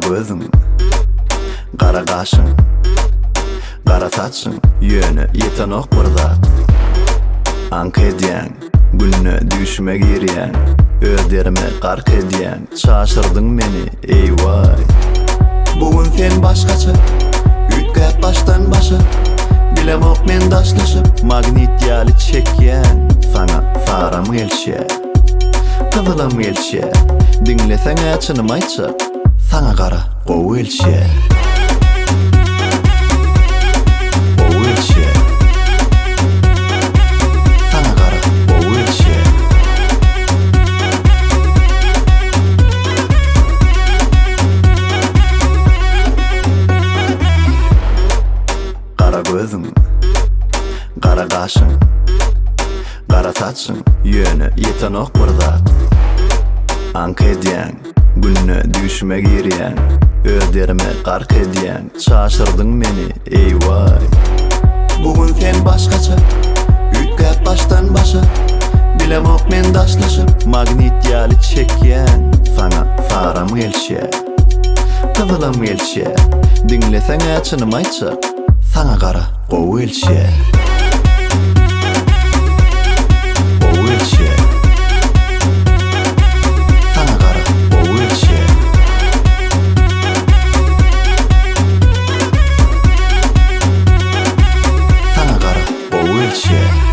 gözüň, kara kaşyň, kara saçyň ýöne ýetenok bir zat. Ank edýän, günne düşme girýän, özlerime gark edýän, şaşyrdyň meni eýway. Bugün sen başgaça, ütgäp baştan başa, bilemok men daşlaşyp, magnit ýaly çekýän, sana faram gelşe, kıvılım gelşe, dinleseň açynym aýtsa, sana gara gowy elşe. Kara gözüň, kara kaşyň, kara saçyň ýöne ýetenok bir zat. Ank edýän, günne düşme girýän, özlerime gark edýän, şaşyrdyň meni eýway. Bugün sen başgaça, ütgäp baştan başa, bilemok men daşlaşyp, magnit ýaly çekýän, sana faram gelşe, kıvılım gelşe, dinleseň açynym aýtsa, sana gara gowy elşe. Gowy elşe, sana gara gowy elşe. Sana gara gowy elşe.